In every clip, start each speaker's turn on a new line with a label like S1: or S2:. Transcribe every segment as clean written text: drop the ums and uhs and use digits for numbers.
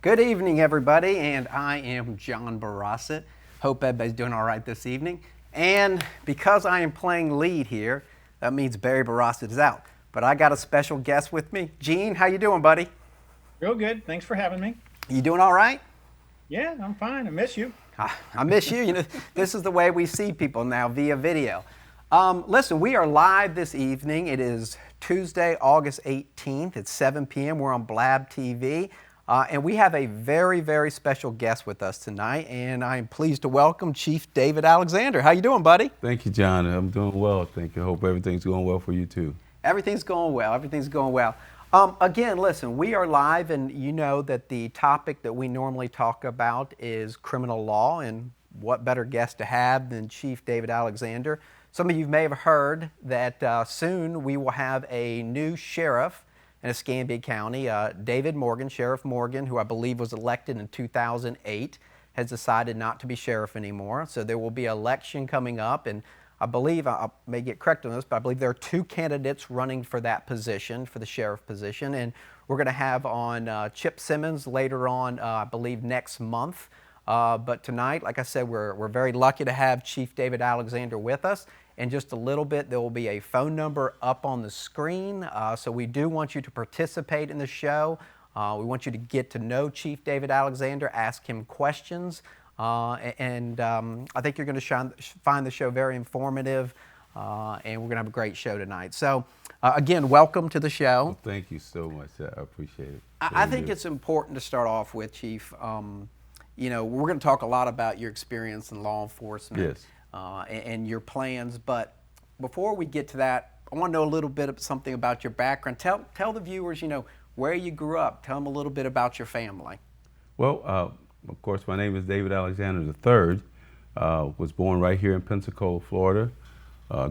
S1: Good evening, everybody, and I am John Barassa. Hope everybody's doing all right this evening. And because I am playing lead here, that means Barry Barassa is out. But I got a special guest with me. Gene, how you doing, buddy?
S2: Real good. Thanks for having me.
S1: You doing all right?
S2: Yeah, I'm fine. I miss you.
S1: I miss you. This is the way we see people now via video. Listen, we are live this evening. It is Tuesday, August 18th. It's 7 p.m. We're on Blab TV. And we have a very, very special guest with us tonight, and I am pleased to welcome Chief David Alexander. How you doing, buddy?
S3: Thank you, John. I'm doing well. Thank you. Hope everything's going well for you, too.
S1: Everything's going well. Everything's going well. Again, listen, we are live, and you know that the topic that we normally talk about is criminal law, and what better guest to have than Chief David Alexander. Some of you may have heard that soon we will have a new sheriff in Escambia County. David Morgan, Sheriff Morgan, who I believe was elected in 2008, has decided not to be sheriff anymore. So there will be an election coming up, and I believe, I may get correct on this, but I believe there are two candidates running for that position, for the sheriff position, and we're going to have on Chip Simmons later on, I believe next month. But tonight, like I said, we're very lucky to have Chief David Alexander with us. In just a little bit, there will be a phone number up on the screen. So we do want you to participate in the show. We want you to get to know Chief David Alexander, ask him questions. I think you're going to find the show very informative, and we're going to have a great show tonight. So again, welcome to the show.
S3: Well, thank you so much. I appreciate it.
S1: I think it's important to start off with, Chief. You know, we're going to talk a lot about your experience in law enforcement.
S3: Yes.
S1: And your plans, but before we get to that, I want to know a little bit of something about your background. Tell the viewers, you know, where you grew up. Tell them a little bit about your family.
S3: Well, of course, my name is David Alexander III. Was born right here in Pensacola, Florida.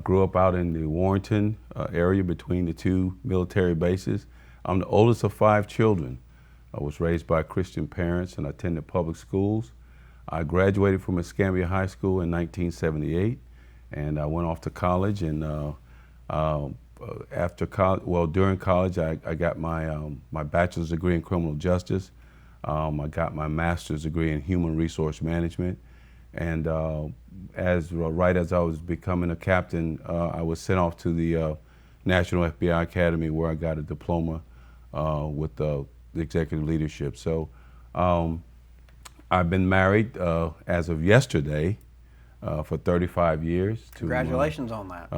S3: Grew up out in the Warrenton area between the two military bases. I'm the oldest of 5 children. I was raised by Christian parents and attended public schools. I graduated from Escambia High School in 1978, and I went off to college. And after college, well, during college, I got my bachelor's degree in criminal justice. I got my master's degree in human resource management. And right as I was becoming a captain, I was sent off to the National FBI Academy, where I got a diploma with the executive leadership. So. I've been married as of yesterday for 35 years.
S1: Congratulations on that.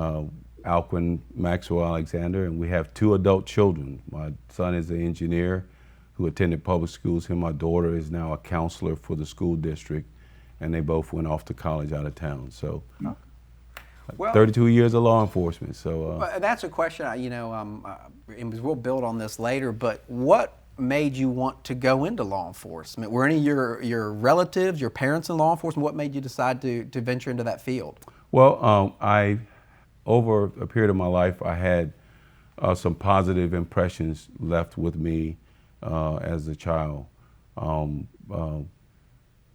S3: Alquin Maxwell Alexander, and we have 2 adult children. My son is an engineer who attended public schools, and my daughter is now a counselor for the school district, and they both went off to college out of town. So, well, 32 years of law enforcement. So
S1: that's a question, you know, and we'll build on this later, but what made you want to go into law enforcement? Were any of your relatives, your parents in law enforcement? What made you decide to venture into that field?
S3: Well, over a period of my life, I had some positive impressions left with me as a child.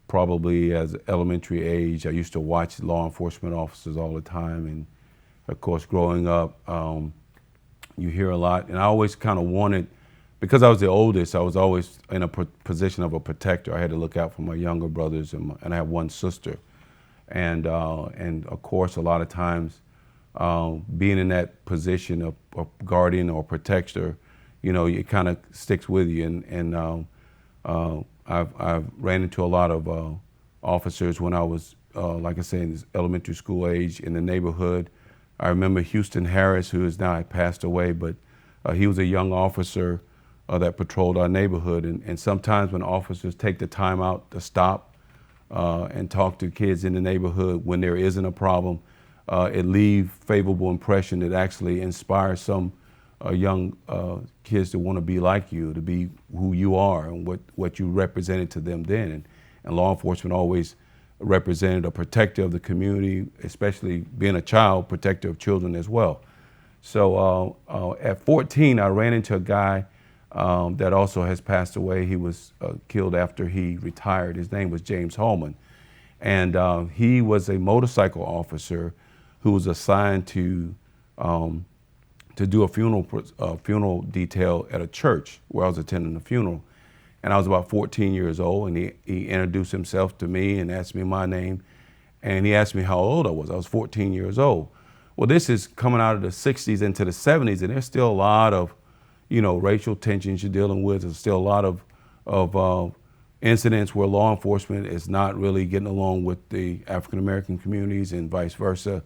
S3: Probably as elementary age, I used to watch law enforcement officers all the time. And of course, growing up, you hear a lot. And I always kind of wanted, because I was the oldest, I was always in a position of a protector. I had to look out for my younger brothers, and I have 1 sister. And of course, a lot of times, being in that position of guardian or protector, you know, it kind of sticks with you. And I've ran into a lot of officers when I was, like I said, in this elementary school age in the neighborhood. I remember Houston Harris, who is now passed away, but he was a young officer that patrolled our neighborhood. And sometimes when officers take the time out to stop and talk to kids in the neighborhood when there isn't a problem, it leaves favorable impression that actually inspires some young kids to want to be like you, to be who you are and what you represented to them then. And law enforcement always represented a protector of the community, especially being a child, protector of children as well. So at 14, I ran into a guy that also has passed away. He was killed after he retired. His name was James Hallman. And he was a motorcycle officer who was assigned to do a funeral detail at a church where I was attending the funeral. and I was about 14 years old, and he introduced himself to me and asked me my name, and he asked me how old I was. I was 14 years old. Well, this is coming out of the 60s into the 70s, and there's still a lot of, racial tensions you're dealing with. There's still a lot of incidents where law enforcement is not really getting along with the African American communities and vice versa.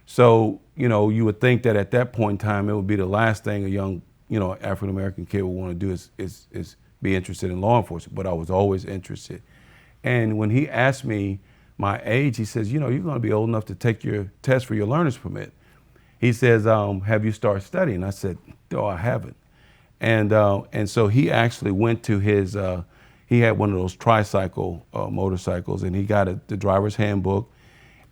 S3: So, you would think that at that point in time, it would be the last thing a young, African American kid would want to do is be interested in law enforcement. But I was always interested. And when he asked me my age, he says, you're going to be old enough to take your test for your learner's permit. He says, have you started studying? I said, no, I haven't. And so he actually went to his, he had one of those tricycle motorcycles, and he got the driver's handbook,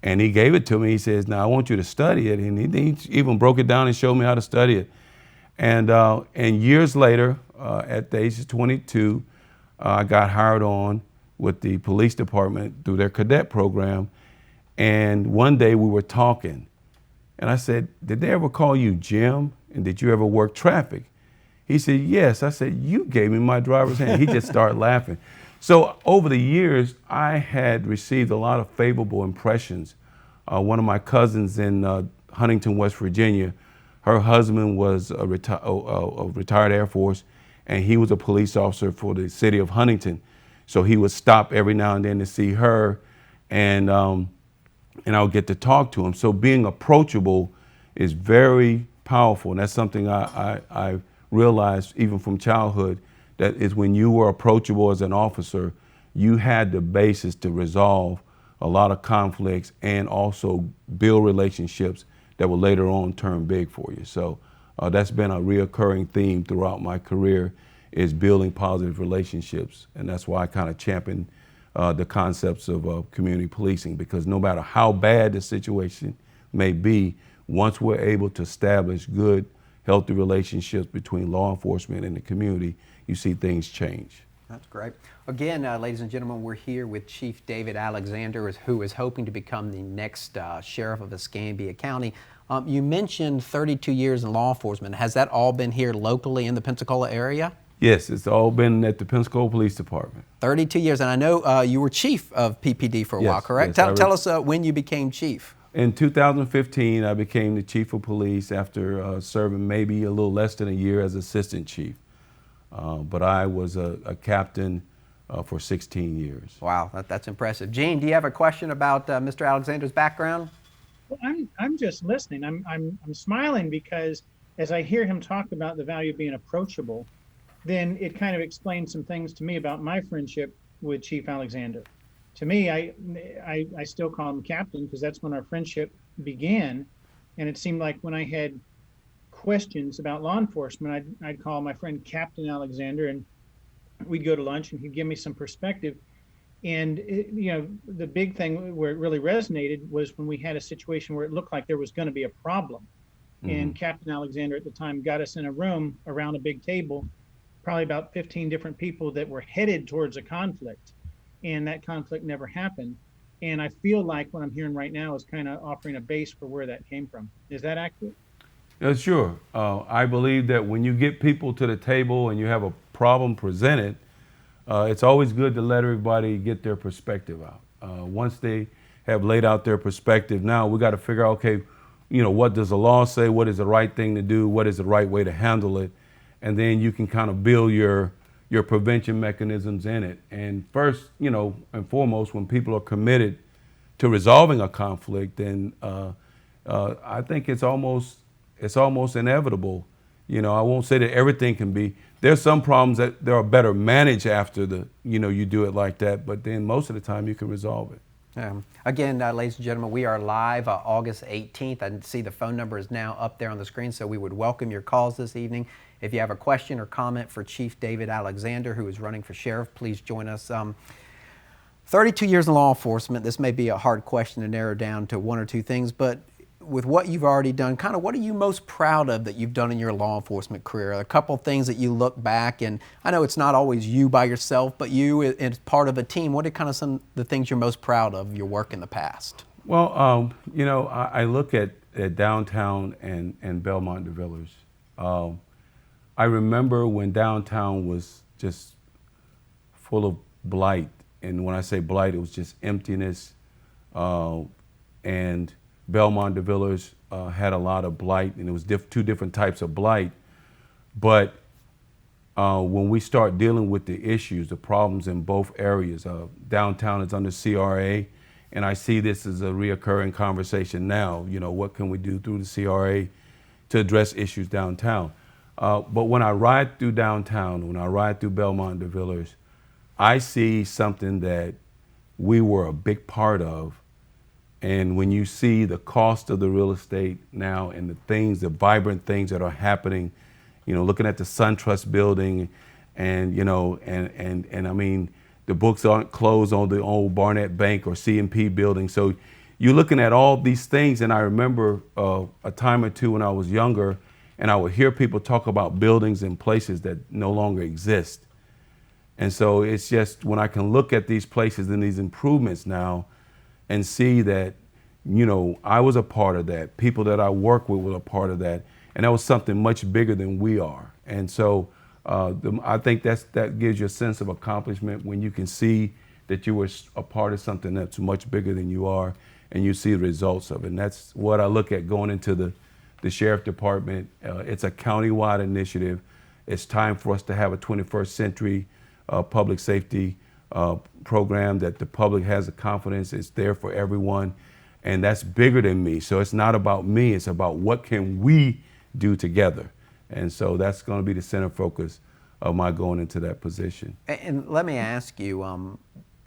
S3: and he gave it to me. He says, now I want you to study it. And he even broke it down and showed me how to study it. And years later, at the age of 22, I got hired on with the police department through their cadet program. And one day we were talking, and I said, did they ever call you Jim? And did you ever work traffic? He said, yes. I said, you gave me my driver's hand. He just started laughing. So over the years, I had received a lot of favorable impressions. One of my cousins in Huntington, West Virginia, her husband was a retired Air Force, and he was a police officer for the city of Huntington. So he would stop every now and then to see her, and I would get to talk to him. So being approachable is very powerful, and that's something I realized even from childhood, that is when you were approachable as an officer, you had the basis to resolve a lot of conflicts and also build relationships that will later on turn big for you. So that's been a reoccurring theme throughout my career, is building positive relationships. And that's why I kind of champion the concepts of community policing, because no matter how bad the situation may be, once we're able to establish good, healthy relationships between law enforcement and the community, you see things change.
S1: That's great. Again, ladies and gentlemen, we're here with Chief David Alexander, who is hoping to become the next sheriff of Escambia County. You mentioned 32 years in law enforcement. Has that all been here locally in the Pensacola area?
S3: Yes, it's all been at the Pensacola Police Department.
S1: 32 years, and I know you were chief of PPD for a while, correct?
S3: Yes,
S1: Tell us when you became chief.
S3: In 2015, I became the chief of police after serving maybe a little less than a year as assistant chief. But I was a captain for 16 years.
S1: Wow, that's impressive. Gene, do you have a question about Mr. Alexander's background?
S2: Well, I'm just listening. I'm smiling because as I hear him talk about the value of being approachable, then it kind of explains some things to me about my friendship with Chief Alexander. To me, I still call him Captain because that's when our friendship began. And it seemed like when I had questions about law enforcement, I'd call my friend Captain Alexander, and we'd go to lunch and he'd give me some perspective. And the big thing where it really resonated was when we had a situation where it looked like there was going to be a problem. Mm-hmm. And Captain Alexander at the time got us in a room around a big table, probably about 15 different people that were headed towards a conflict. And that conflict never happened. And I feel like what I'm hearing right now is kind of offering a base for where that came from. Is that accurate?
S3: Yeah, sure. I believe that when you get people to the table and you have a problem presented, it's always good to let everybody get their perspective out. Once they have laid out their perspective, now we got to figure out, okay, what does the law say? What is the right thing to do? What is the right way to handle it? And then you can kind of build your prevention mechanisms in it. And first, and foremost, when people are committed to resolving a conflict, then I think it's almost inevitable. I won't say that everything can be. There's some problems that they are better managed after you do it like that, but then most of the time you can resolve it.
S1: Again, ladies and gentlemen, we are live August 18th. I see the phone number is now up there on the screen, so we would welcome your calls this evening. If you have a question or comment for Chief David Alexander, who is running for sheriff, please join us. 32 years in law enforcement, this may be a hard question to narrow down to one or two things, but with what you've already done, kind of what are you most proud of that you've done in your law enforcement career? A couple of things that you look back, and I know it's not always you by yourself, but you as part of a team. What are kind of some of the things you're most proud of your work in the past?
S3: Well, I look at downtown and Belmont de Villiers. I remember when downtown was just full of blight. And when I say blight, it was just emptiness. And Belmont de Villiers had a lot of blight, and it was two different types of blight. But when we start dealing with the issues, the problems in both areas, downtown is under CRA, and I see this as a reoccurring conversation now. You know, what can we do through the CRA to address issues downtown? But when I ride through downtown, when I ride through Belmont de Villiers, I see something that we were a big part of. And when you see the cost of the real estate now and the things, the vibrant things that are happening, you know, looking at the SunTrust building and, you know, and I mean, the books aren't closed on the old Barnett Bank or C&P building. So you're looking at all these things. And I remember a time or two when I was younger, and I would hear people talk about buildings and places that no longer exist. And so it's just when I can look at these places and these improvements now and see that, you know, I was a part of that. People that I work with were a part of that. And that was something much bigger than we are. And so I think that gives you a sense of accomplishment when you can see that you were a part of something that's much bigger than you are, and you see the results of it. And that's what I look at going into the Sheriff Department. It's a countywide initiative. It's time for us to have a 21st century public safety program that the public has the confidence it's there for everyone. And that's bigger than me. So it's not about me, it's about what can we do together. And so that's going to be the center focus of my going into that position.
S1: And let me ask you,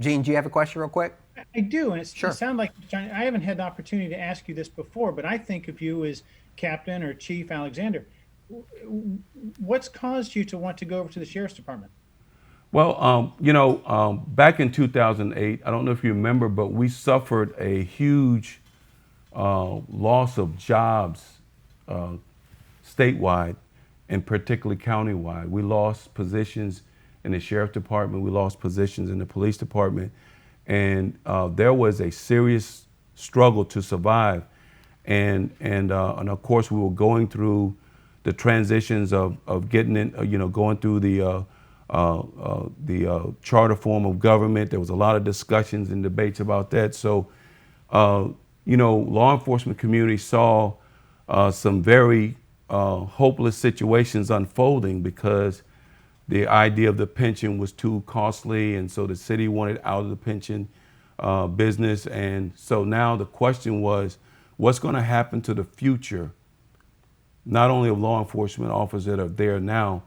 S1: Gene, do you have a question real quick?
S2: I do, and
S1: Sure.
S2: it sounds like I haven't had the opportunity to ask you this before, but I think of you as Captain or Chief Alexander. What's caused you to want to go over to the Sheriff's Department?
S3: Well, you know, back in 2008, I don't know if you remember, but we suffered a huge loss of jobs statewide and particularly countywide. We lost positions in the Sheriff Department, we lost positions in the Police Department, and there was a serious struggle to survive. And of course, we were going through the transitions of getting in, you know, going through the charter form of government. There was a lot of discussions and debates about that. So, you know, law enforcement community saw some very hopeless situations unfolding because the idea of the pension was too costly, and so the city wanted out of the pension business. And so now the question was, what's going to happen to the future, not only of law enforcement officers that are there now,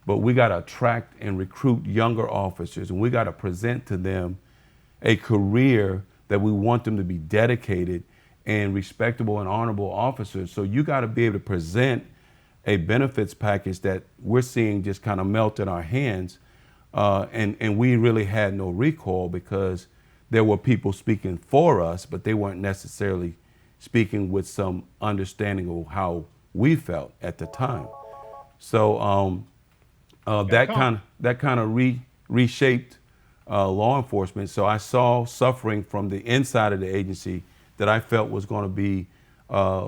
S3: but we got to attract and recruit younger officers, and we got to present to them a career that we want them to be dedicated and respectable and honorable officers. So you got to be able to present a benefits package that we're seeing just kind of melt in our hands. And we really had no recoil because there were people speaking for us, but they weren't necessarily speaking with some understanding of how we felt at the time. So that kind of reshaped law enforcement. So I saw suffering from the inside of the agency that I felt was going to be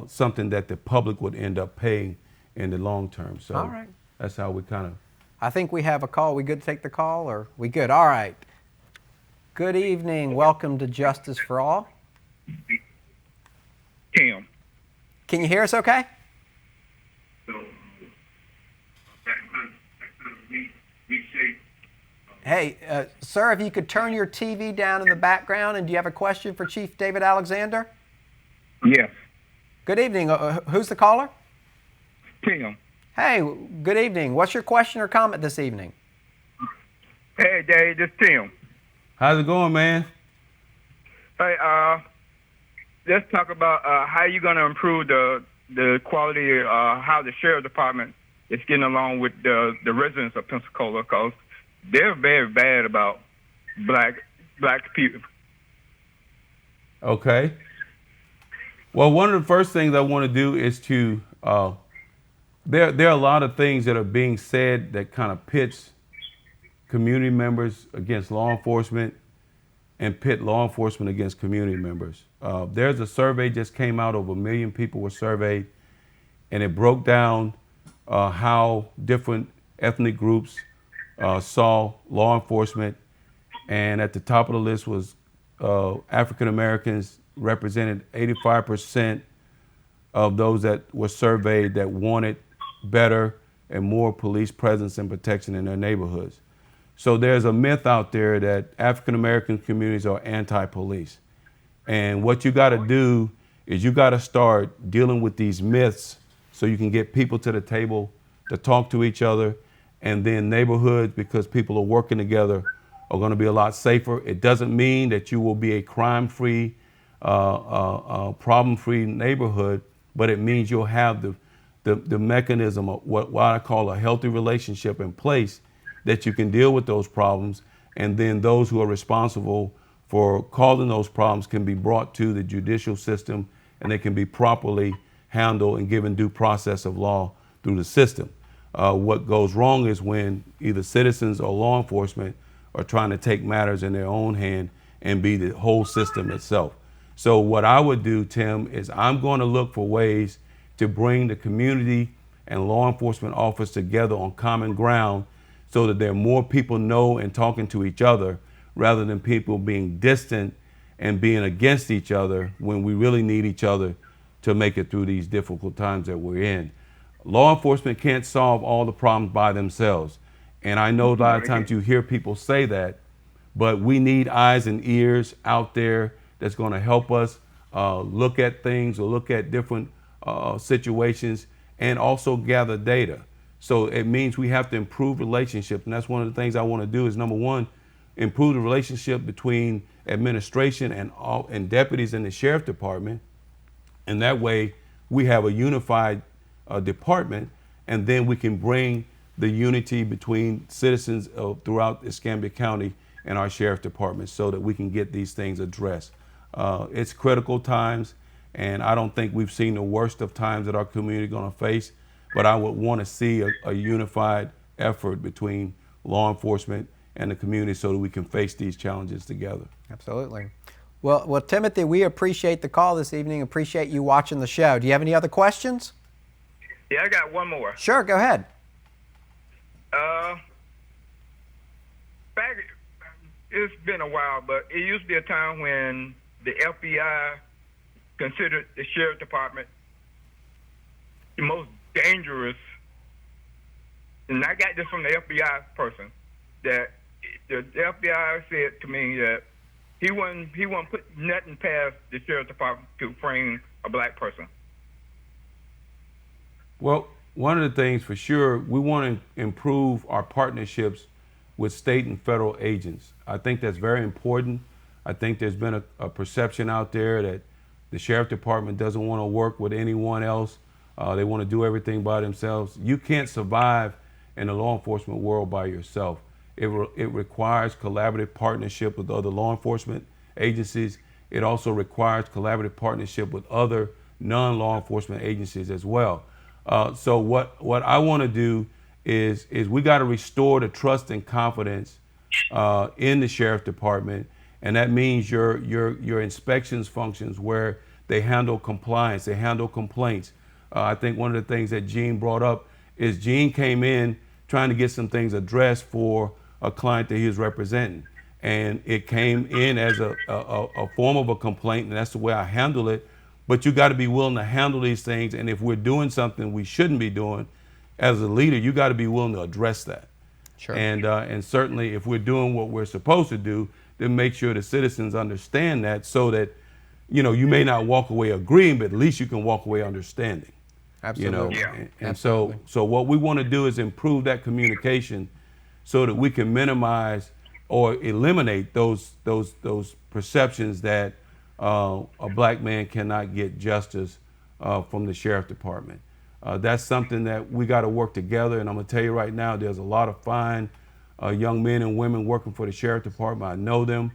S3: something that the public would end up paying in the long term. So
S1: All right.
S3: That's how we kind of.
S1: I think we have a call. We good to take the call, or we good? All right. Good evening. Welcome to Justice for All.
S4: Tim.
S1: Can you hear us okay? Hey, sir, if you could turn your TV down in the background, and do you have a question for Chief David Alexander?
S4: Yes.
S1: Good evening. Who's the caller?
S4: Tim.
S1: Hey, good evening. What's your question or comment this evening?
S4: Hey, Dave, this is Tim.
S3: How's it going, man?
S4: Hey, let's talk about how you're going to improve the quality of how the Sheriff Department is getting along with the residents of Pensacola, because they're very bad about black people.
S3: Okay. Well, one of the first things I want to do is to, there are a lot of things that are being said that kind of pits community members against law enforcement and pit law enforcement against community members. There's a survey just came out, over 1 million people were surveyed, and it broke down how different ethnic groups saw law enforcement And at the top of the list was African Americans represented 85% of those that were surveyed that wanted better and more police presence and protection in their neighborhoods. So there's a myth out there that African American communities are anti-police. And what you got to do is you got to start dealing with these myths so you can get people to the table to talk to each other. And then neighborhoods, because people are working together, are going to be a lot safer. It doesn't mean that you will be a crime-free, problem-free neighborhood, but it means you'll have the mechanism of what I call a healthy relationship in place that you can deal with those problems. And then those who are responsible for causing those problems can be brought to the judicial system, and they can be properly handled and given due process of law through the system. What goes wrong is when either citizens or law enforcement are trying to take matters in their own hand and be the whole system itself. So what I would do, Tim, is I'm going to look for ways to bring the community and law enforcement office together on common ground so that there are more people know and talking to each other rather than people being distant and being against each other when we really need each other to make it through these difficult times that we're in. Law enforcement can't solve all the problems by themselves. And I know a lot of times you hear people say that, but we need eyes and ears out there that's going to help us look at things or look at different situations and also gather data. So it means we have to improve relationships. And that's one of the things I want to do is, number one, improve the relationship between administration and deputies in the sheriff department. And that way we have a unified department, and then we can bring the unity between citizens throughout Escambia County and our sheriff department so that we can get these things addressed. It's critical times, and I don't think we've seen the worst of times that our community is going to face, but I would want to see a unified effort between law enforcement and the community so that we can face these challenges together.
S1: Absolutely. Well, Timothy, we appreciate the call this evening. Appreciate you watching the show. Do you have any other questions?
S4: Yeah, I got one more.
S1: Sure, go ahead.
S4: Back, it's been a while, but it used to be a time when the FBI considered the sheriff department the most dangerous, and I got this from the FBI person, that the FBI said to me that he wouldn't put nothing past the sheriff department to frame a black person.
S3: Well, one of the things for sure, we want to improve our partnerships with state and federal agents. I think that's very important. I think there's been a perception out there that the sheriff department doesn't want to work with anyone else. They want to do everything by themselves. You can't survive in the law enforcement world by yourself. It requires collaborative partnership with other law enforcement agencies. It also requires collaborative partnership with other non-law enforcement agencies as well. So what I want to do is we got to restore the trust and confidence in the sheriff department, and that means your inspections functions where they handle compliance, they handle complaints. I think one of the things that Gene brought up is Gene came in trying to get some things addressed for a client that he was representing, and it came in as a form of a complaint, and that's the way I handle it. But you got to be willing to handle these things, and if we're doing something we shouldn't be doing, as a leader, you got to be willing to address that.
S1: Sure.
S3: And certainly, if we're doing what we're supposed to do, then make sure the citizens understand that, so that you may not walk away agreeing, but at least you can walk away understanding.
S1: Absolutely.
S4: Yeah.
S3: And so what we want to do is improve that communication so that we can minimize or eliminate those perceptions that a black man cannot get justice from the sheriff department. That's something that we got to work together. And I'm going to tell you right now, there's a lot of fine young men and women working for the sheriff department. I know them,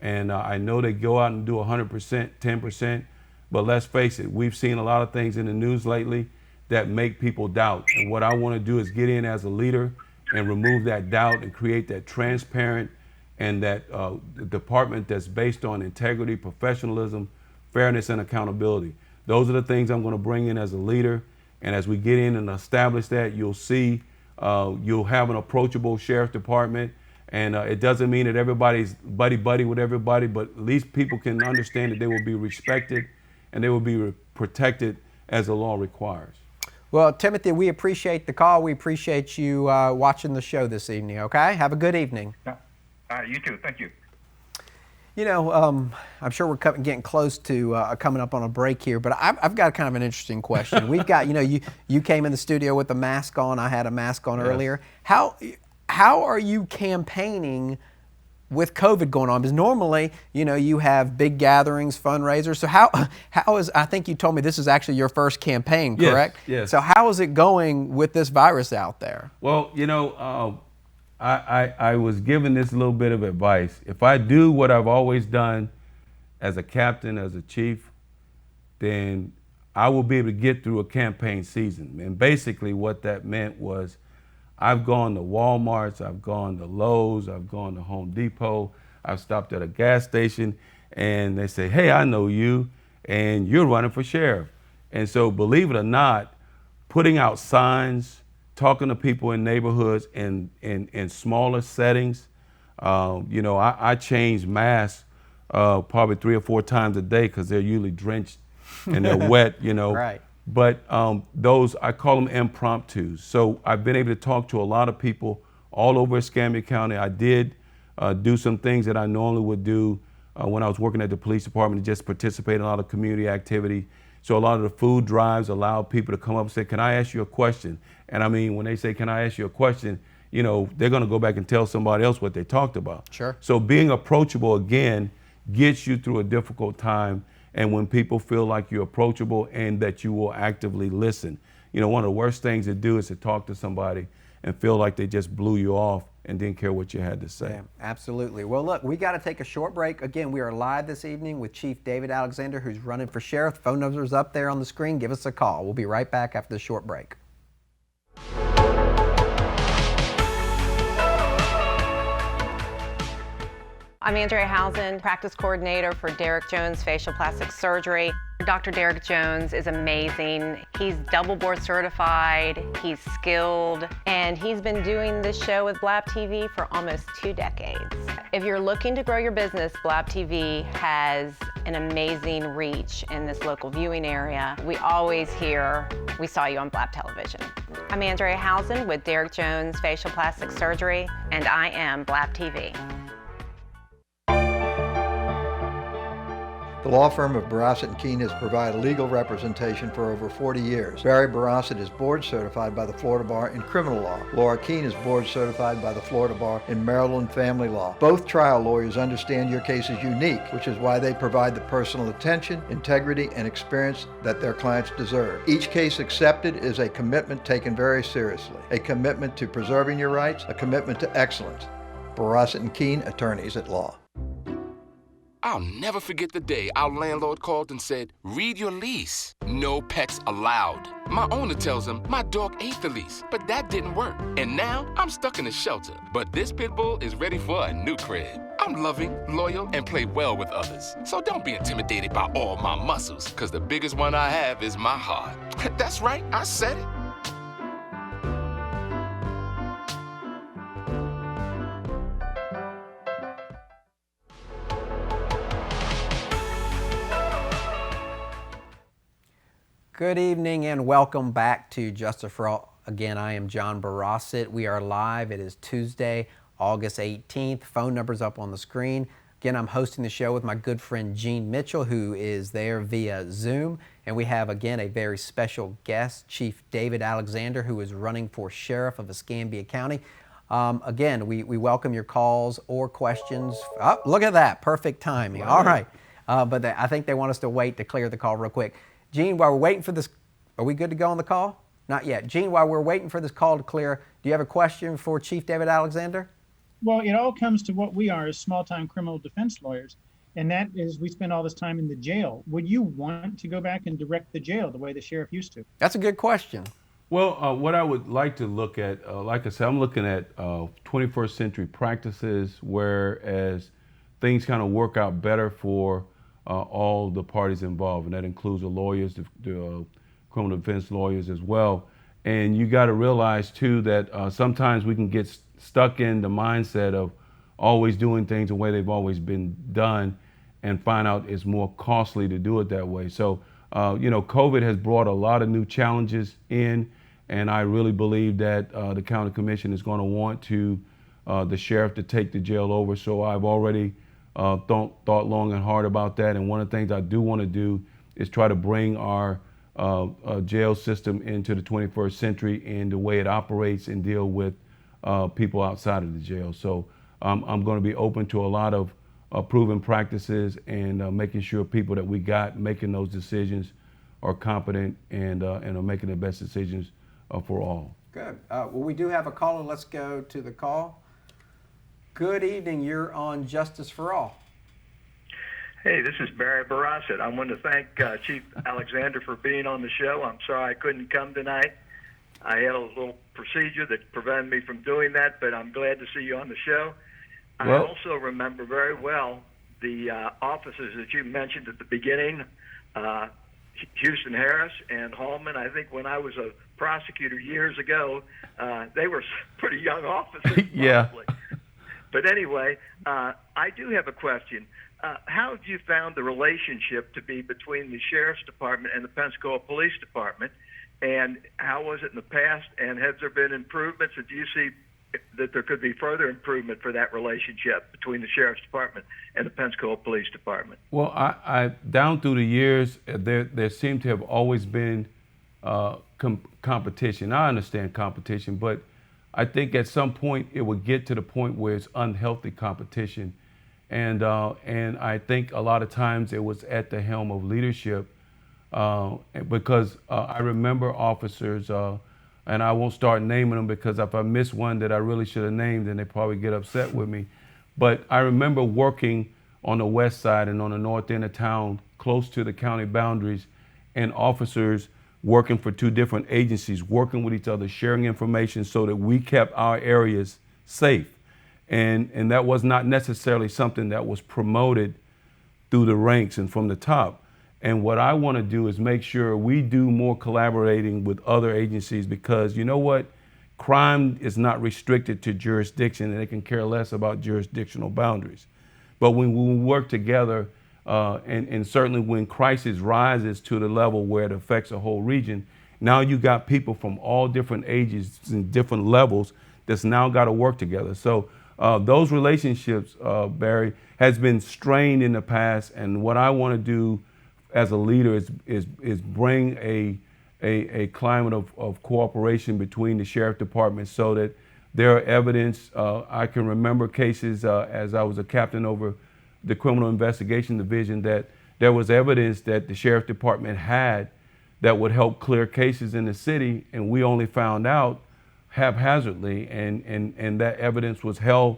S3: and I know they go out and do 100%, 10%. But let's face it, we've seen a lot of things in the news lately that make people doubt. And what I want to do is get in as a leader and remove that doubt and create that transparent and that department that's based on integrity, professionalism, fairness, and accountability. Those are the things I'm going to bring in as a leader. And as we get in and establish that, you'll see you'll have an approachable sheriff department, And it doesn't mean that everybody's buddy-buddy with everybody, but at least people can understand that they will be respected and they will be protected as the law requires.
S1: Well, Timothy, we appreciate the call. We appreciate you watching the show this evening, okay? Have a good evening.
S4: You too. Thank you.
S1: You know, I'm sure we're getting close to coming up on a break here, but I've got kind of an interesting question. We've got, you know, you came in the studio with a mask on. I had a mask on earlier. How are you campaigning with COVID going on? Because normally, you know, you have big gatherings, fundraisers. So how is, I think you told me this is actually your first campaign, correct?
S3: Yes.
S1: So how is it going with this virus out there?
S3: Well, you know, I was given this little bit of advice. If I do what I've always done as a captain, as a chief, then I will be able to get through a campaign season. And basically what that meant was I've gone to Walmart's, I've gone to Lowe's, I've gone to Home Depot, I've stopped at a gas station, and they say, hey, I know you, and you're running for sheriff. And so believe it or not, putting out signs, talking to people in neighborhoods in smaller settings. You know, I change masks probably 3 or 4 times a day because they're usually drenched and they're wet, you know.
S1: Right.
S3: But those, I call them impromptus. So I've been able to talk to a lot of people all over Escambia County. I did do some things that I normally would do when I was working at the police department, to just participate in a lot of community activity. So a lot of the food drives allow people to come up and say, can I ask you a question? And I mean, when they say, can I ask you a question, you know, they're going to go back and tell somebody else what they talked about.
S1: Sure.
S3: So being approachable, again, gets you through a difficult time. And when people feel like you're approachable and that you will actively listen. You know, one of the worst things to do is to talk to somebody and feel like they just blew you off and didn't care what you had to say.
S1: Yeah, absolutely. Well, look, we got to take a short break. Again, we are live this evening with Chief David Alexander, who's running for sheriff. Phone number's up there on the screen. Give us a call. We'll be right back after the short break.
S5: I'm Andrea Housen, practice coordinator for Derek Jones Facial Plastic Surgery. Dr. Derek Jones is amazing. He's double board certified, he's skilled, and he's been doing this show with Blab TV for almost 2 decades. If you're looking to grow your business, Blab TV has an amazing reach in this local viewing area. We always hear, we saw you on Blab Television. I'm Andrea Housen with Derek Jones Facial Plastic Surgery, and I am Blab TV.
S6: The law firm of Barossett & Keene has provided legal representation for over 40 years. Barry Barossett is board certified by the Florida Bar in criminal law. Laura Keene is board certified by the Florida Bar in Maryland family law. Both trial lawyers understand your case is unique, which is why they provide the personal attention, integrity, and experience that their clients deserve. Each case accepted is a commitment taken very seriously, a commitment to preserving your rights, a commitment to excellence. Barossett & Keene, attorneys at law.
S7: I'll never forget the day our landlord called and said, read your lease. No pets allowed. My owner tells him my dog ate the lease, but that didn't work. And now I'm stuck in a shelter. But this pit bull is ready for a new crib. I'm loving, loyal, and play well with others. So don't be intimidated by all my muscles, because the biggest one I have is my heart. That's right, I said it.
S1: Good evening and welcome back to Justice for All. Again, I am John Barossett. We are live. It is Tuesday, August 18th. Phone number's up on the screen. Again, I'm hosting the show with my good friend Gene Mitchell, who is there via Zoom. And we have, again, a very special guest, Chief David Alexander, who is running for Sheriff of Escambia County. Again, we welcome your calls or questions. Oh, look at that. Perfect timing. All right. But I think they want us to wait to clear the call real quick. Gene, while we're waiting for this, are we good to go on the call? Not yet. Gene, while we're waiting for this call to clear, do you have a question for Chief David Alexander?
S2: Well, it all comes to what we are as small-time criminal defense lawyers, and that is we spend all this time in the jail. Would you want to go back and direct the jail the way the sheriff used to?
S1: That's a good question.
S3: Well, what I would like to look at, like I said, I'm looking at 21st century practices, whereas things kind of work out better for all the parties involved, and that includes the lawyers, the criminal defense lawyers as well. And you got to realize too that sometimes we can get stuck in the mindset of always doing things the way they've always been done and find out it's more costly to do it that way. So, COVID has brought a lot of new challenges in, and I really believe that the county commission is going to want the sheriff to take the jail over. So I've already thought long and hard about that. And one of the things I do want to do is try to bring our jail system into the 21st century in the way it operates and deal with people outside of the jail. So I'm going to be open to a lot of proven practices and making sure people that we got making those decisions are competent and are making the best decisions for all.
S1: Good. Well, we do have a caller. Let's go to the call. Good evening. You're on Justice for All.
S8: Hey, this is Barry Barasset. I want to thank Chief Alexander for being on the show. I'm sorry I couldn't come tonight. I had a little procedure that prevented me from doing that, but I'm glad to see you on the show. I also remember very well the officers that you mentioned at the beginning, Houston Harris and Hallman. I think when I was a prosecutor years ago, they were pretty young officers.
S3: Yeah.
S8: Probably. But anyway, I do have a question. How have you found the relationship to be between the Sheriff's Department and the Pensacola Police Department? And how was it in the past? And has there been improvements? And do you see that there could be further improvement for that relationship between the Sheriff's Department and the Pensacola Police Department?
S3: Well, I down through the years, there seemed to have always been competition. I understand competition, but I think at some point it would get to the point where it's unhealthy competition. And I think a lot of times it was at the helm of leadership because I remember officers, and I won't start naming them because if I miss one that I really should have named, then they probably get upset with me. But I remember working on the west side and on the north end of town, close to the county boundaries, and officers working for two different agencies, working with each other, sharing information so that we kept our areas safe. And that was not necessarily something that was promoted through the ranks and from the top. And what I want to do is make sure we do more collaborating with other agencies because you know what? Crime is not restricted to jurisdiction and they can care less about jurisdictional boundaries. But when we work together, and certainly when crisis rises to the level where it affects a whole region, now you got people from all different ages and different levels that's now got to work together. So those relationships, Barry, has been strained in the past, and what I want to do as a leader is bring a climate of cooperation between the sheriff department so that there are evidence. I can remember cases as I was a captain over the criminal investigation division that there was evidence that the sheriff department had that would help clear cases in the city, and we only found out haphazardly, and that evidence was held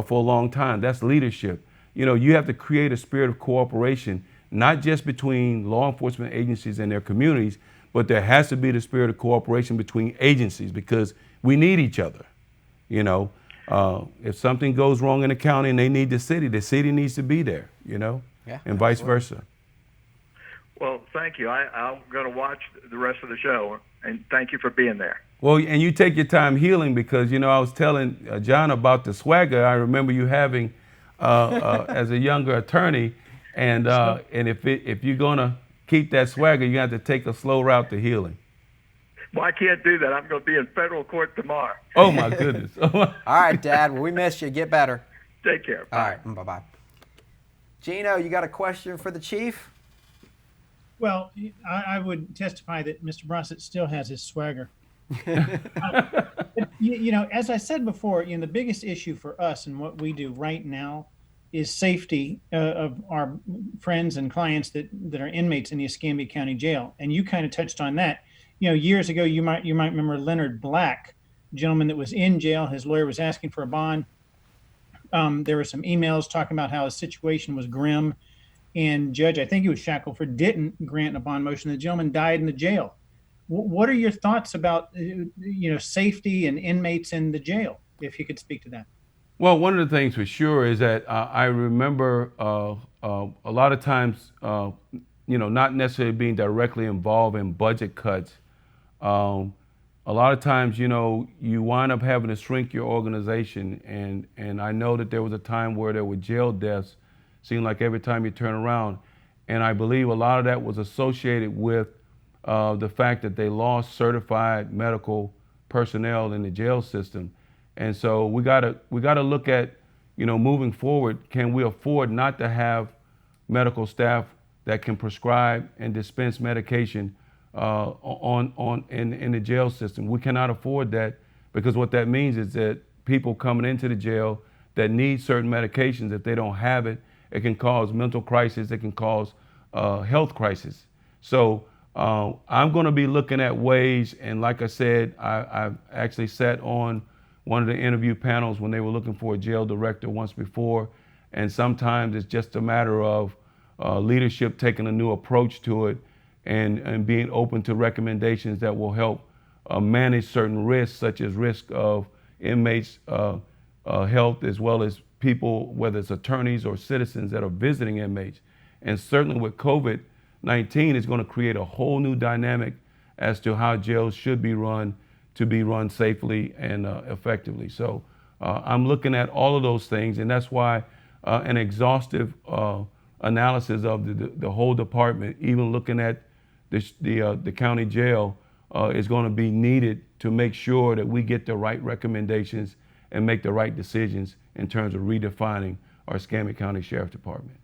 S3: for a long time. That's leadership. You know, you have to create a spirit of cooperation, not just between law enforcement agencies and their communities, but there has to be the spirit of cooperation between agencies because we need each other. You know, if something goes wrong in the county and they need the city needs to be there, you know, and vice versa.
S8: Well, thank you. I'm going to watch the rest of the show, and thank you for being there.
S3: Well, and you take your time healing because, you know, I was telling John about the swagger I remember you having as a younger attorney. And if you're going to keep that swagger, you have to take a slow route to healing.
S8: Well, I can't do that. I'm going to be in federal court tomorrow.
S3: Oh, my goodness.
S1: All right, Dad. Well, we missed you. Get better.
S8: Take care. Bye.
S1: All right. Bye-bye. Gino, you got a question for the chief?
S2: Well, I would testify that Mr. Brossett still has his swagger. You know, as I said before, you know, the biggest issue for us and what we do right now is safety of our friends and clients that are inmates in the Escambia County Jail. And you kind of touched on that. You know, years ago, you might remember Leonard Black, a gentleman that was in jail. His lawyer was asking for a bond. There were some emails talking about how his situation was grim. And Judge, I think it was Shackelford, didn't grant a bond motion. The gentleman died in the jail. What are your thoughts about, you know, safety and inmates in the jail, if you could speak to that?
S3: Well, one of the things for sure is that I remember a lot of times, you know, not necessarily being directly involved in budget cuts. A a lot of times, you know, you wind up having to shrink your organization. And I know that there was a time where there were jail deaths, seemed like every time you turn around. And I believe a lot of that was associated with the fact that they lost certified medical personnel in the jail system. And so we gotta look at, you know, moving forward, can we afford not to have medical staff that can prescribe and dispense medication in the jail system? We cannot afford that, because what that means is that people coming into the jail that need certain medications, if they don't have it, it can cause mental crisis, it can cause health crisis. So I'm going to be looking at ways, and like I said, I've actually sat on one of the interview panels when they were looking for a jail director once before, and sometimes it's just a matter of leadership taking a new approach to it and being open to recommendations that will help manage certain risks, such as risk of inmates' health, as well as people, whether it's attorneys or citizens that are visiting inmates. And certainly with COVID-19, it's going to create a whole new dynamic as to how jails should be run to be run safely and effectively. So I'm looking at all of those things, and that's why an exhaustive analysis of the whole department, even looking at the county jail, is going to be needed to make sure that we get the right recommendations and make the right decisions in terms of redefining our Escambia County Sheriff Department.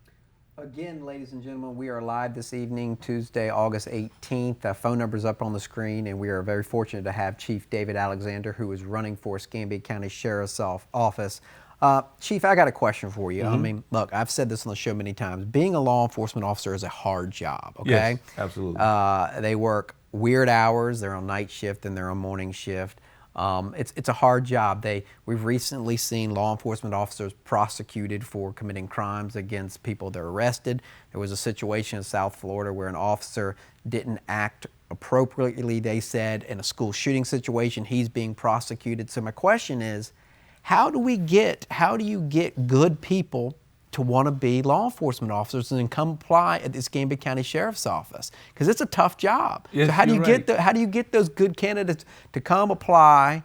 S1: Again, ladies and gentlemen, we are live this evening, Tuesday, August 18th. Phone number's up on the screen, and we are very fortunate to have Chief David Alexander, who is running for Escambia County Sheriff's Office. Chief, I got a question for you. I mean, look, I've said this on the show many times. Being a law enforcement officer is a hard job, okay?
S3: Yes, absolutely.
S1: They work weird hours. They're on night shift and they're on morning shift. It's a hard job. We've recently seen law enforcement officers prosecuted for committing crimes against people that are arrested. There was a situation in South Florida where an officer didn't act appropriately, they said, in a school shooting situation. He's being prosecuted. So my question is, how do you get good people to want to be law enforcement officers and then come apply at the Escambia County Sheriff's Office? Because it's a tough job.
S3: Yes,
S1: so how do you
S3: right.
S1: how do you get those good candidates to come apply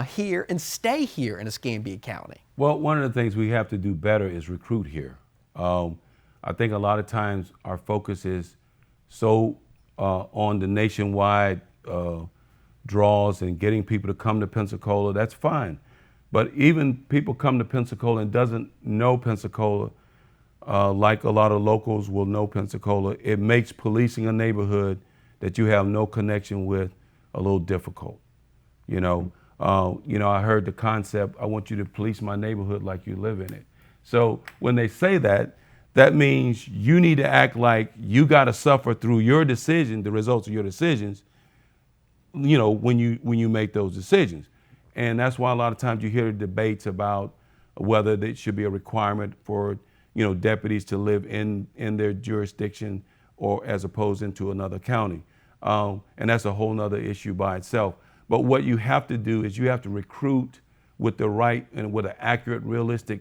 S1: here and stay here in Escambia County?
S3: Well, one of the things we have to do better is recruit here. I think a lot of times our focus is so on the nationwide draws and getting people to come to Pensacola. That's fine. But even people come to Pensacola and doesn't know Pensacola, like a lot of locals will know Pensacola, it makes policing a neighborhood that you have no connection with a little difficult. You know, I heard the concept, I want you to police my neighborhood like you live in it. So when they say that, that means you need to act like you got to suffer through your decision, the results of your decisions, you know, when you make those decisions. And that's why a lot of times you hear debates about whether there should be a requirement for, you know, deputies to live in their jurisdiction or as opposed into another county. And that's a whole nother issue by itself. But what you have to do is you have to recruit with the right and with an accurate, realistic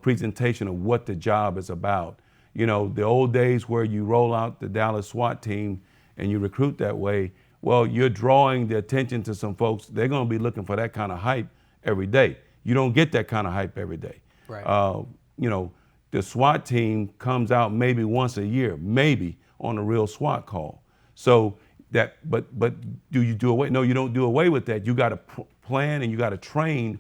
S3: presentation of what the job is about. You know, the old days where you roll out the Dallas SWAT team and you recruit that way, well, you're drawing the attention to some folks. They're going to be looking for that kind of hype every day. You don't get that kind of hype every day.
S1: Right.
S3: You know, the SWAT team comes out maybe once a year, maybe on a real SWAT call. So that, but do you do away? No, you don't do away with that. You got to plan and you got to train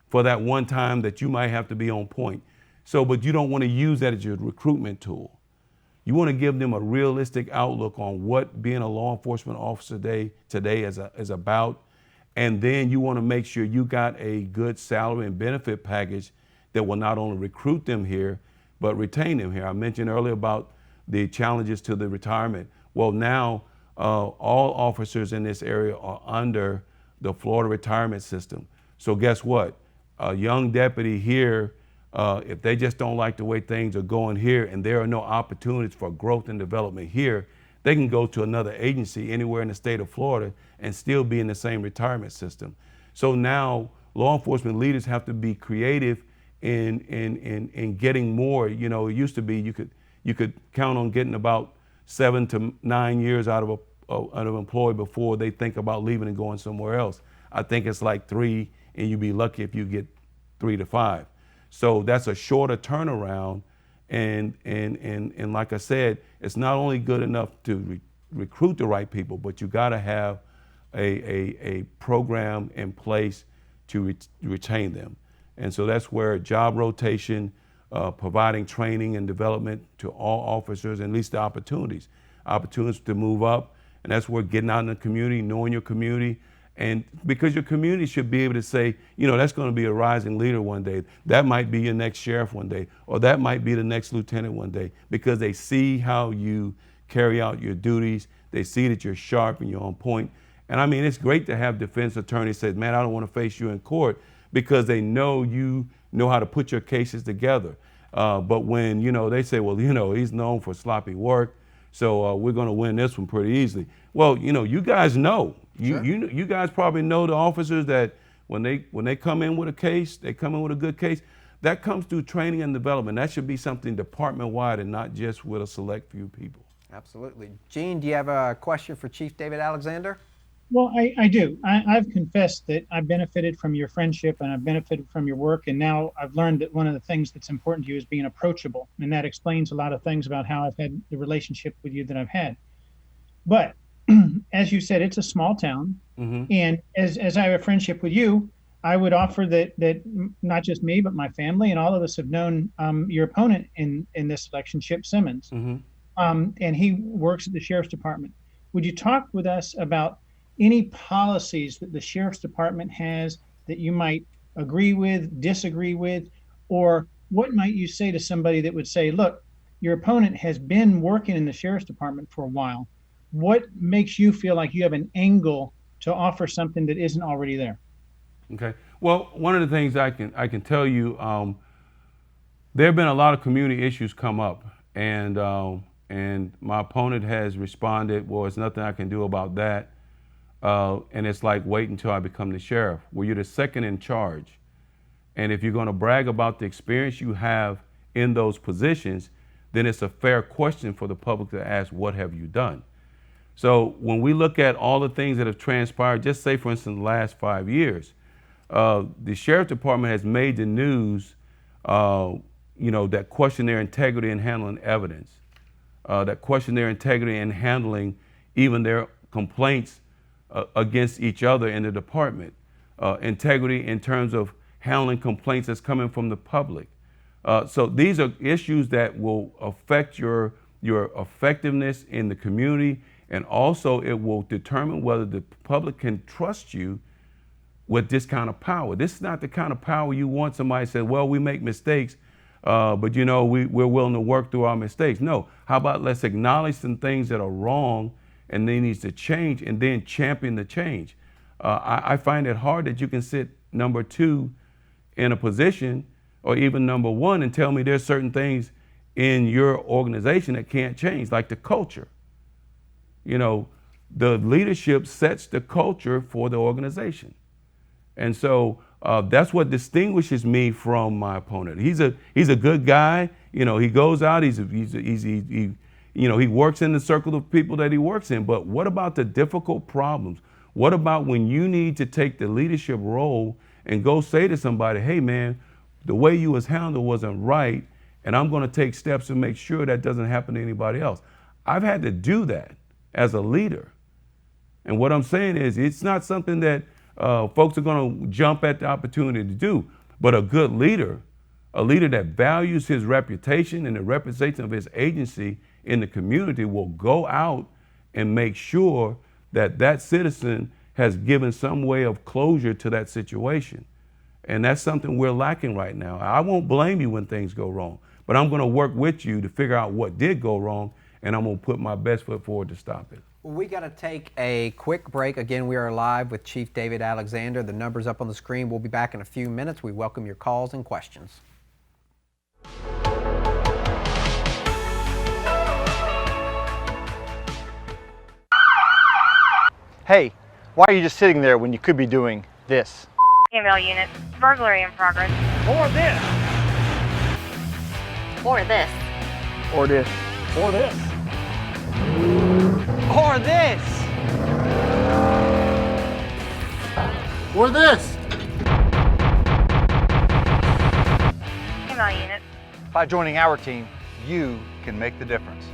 S3: for that one time that you might have to be on point. So, but you don't want to use that as your recruitment tool. You want to give them a realistic outlook on what being a law enforcement officer today is about. And then you want to make sure you got a good salary and benefit package that will not only recruit them here, but retain them here. I mentioned earlier about the challenges to the retirement. Well, now all officers in this area are under the Florida retirement system. So guess what? A young deputy here, if they just don't like the way things are going here and there are no opportunities for growth and development here, they can go to another agency anywhere in the state of Florida and still be in the same retirement system. So now law enforcement leaders have to be creative in getting more. You know, it used to be you could count on getting about 7 to 9 years out an employee before they think about leaving and going somewhere else. I think it's like 3, and you'd be lucky if you get 3 to 5. So that's a shorter turnaround, and like I said, it's not only good enough to recruit the right people, but you got to have a program in place to retain them. And so that's where job rotation, providing training and development to all officers, and at least the opportunities to move up. And that's where getting out in the community, knowing your community, and because your community should be able to say, that's going to be a rising leader one day. That might be your next sheriff one day, or that might be the next lieutenant one day, because they see how you carry out your duties. They see that you're sharp and you're on point. And I mean, it's great to have defense attorneys say, man, I don't want to face you in court, because they know you know how to put your cases together. But when, they say, well, he's known for sloppy work, so we're going to win this one pretty easily. Well, you guys know.
S1: Sure.
S3: You guys probably know the officers that when they come in with a case, they come in with a good case. That comes through training and development. That should be something department-wide and not just with a select few people.
S1: Absolutely. Gene, do you have a question for Chief David Alexander?
S2: Well, I do. I've confessed that I've benefited from your friendship and I've benefited from your work. And now I've learned that one of the things that's important to you is being approachable. And that explains a lot of things about how I've had the relationship with you that I've had. But as you said, it's a small town.
S3: Mm-hmm.
S2: And as I have a friendship with you, I would offer that not just me, but my family and all of us have known your opponent in this election, Chip Simmons.
S3: Mm-hmm.
S2: And he works at the Sheriff's Department. Would you talk with us about any policies that the Sheriff's Department has that you might agree with, disagree with, or what might you say to somebody that would say, look, your opponent has been working in the Sheriff's Department for a while. What makes you feel like you have an angle to offer something that isn't already there?
S3: Okay. Well, one of the things I can tell you, there have been a lot of community issues come up, and my opponent has responded, well, there's nothing I can do about that. And it's like, wait until I become the sheriff. Well, you're the second in charge. And if you're going to brag about the experience you have in those positions, then it's a fair question for the public to ask, what have you done? So when we look at all the things that have transpired, just say, for instance, the last 5 years, the Sheriff's Department has made the news, that question their integrity in handling evidence, that question their integrity in handling even their complaints against each other in the department, integrity in terms of handling complaints that's coming from the public. So these are issues that will affect your effectiveness in the community, and also it will determine whether the public can trust you with this kind of power. This is not the kind of power you want somebody to say, well, we make mistakes, but we're willing to work through our mistakes. No, how about let's acknowledge some things that are wrong and they need to change, and then champion the change. I find it hard that you can sit number 2 in a position, or even number 1, and tell me there's certain things in your organization that can't change, like the culture. The leadership sets the culture for the organization. And so that's what distinguishes me from my opponent. He's a good guy. He goes out, he works in the circle of people that he works in, but what about the difficult problems? What about when you need to take the leadership role and go say to somebody, hey man, the way you was handled wasn't right, and I'm gonna take steps to make sure that doesn't happen to anybody else. I've had to do that as a leader. And what I'm saying is, it's not something that folks are gonna jump at the opportunity to do, but a good leader, a leader that values his reputation and the reputation of his agency in the community, will go out and make sure that that citizen has given some way of closure to that situation. And that's something we're lacking right now. I won't blame you when things go wrong, but I'm going to work with you to figure out what did go wrong, and I'm going to put my best foot forward to stop it.
S1: We got to take a quick break. Again, we are live with Chief David Alexander. The number's up on the screen. We'll be back in a few minutes. We welcome your calls and questions.
S9: Hey, why are you just sitting there when you could be doing this?
S10: Email unit, burglary in progress.
S9: Or this.
S10: Or this.
S9: Or this. Or this. Or this.
S11: Or this.
S10: Female unit.
S9: By joining our team, you can make the difference.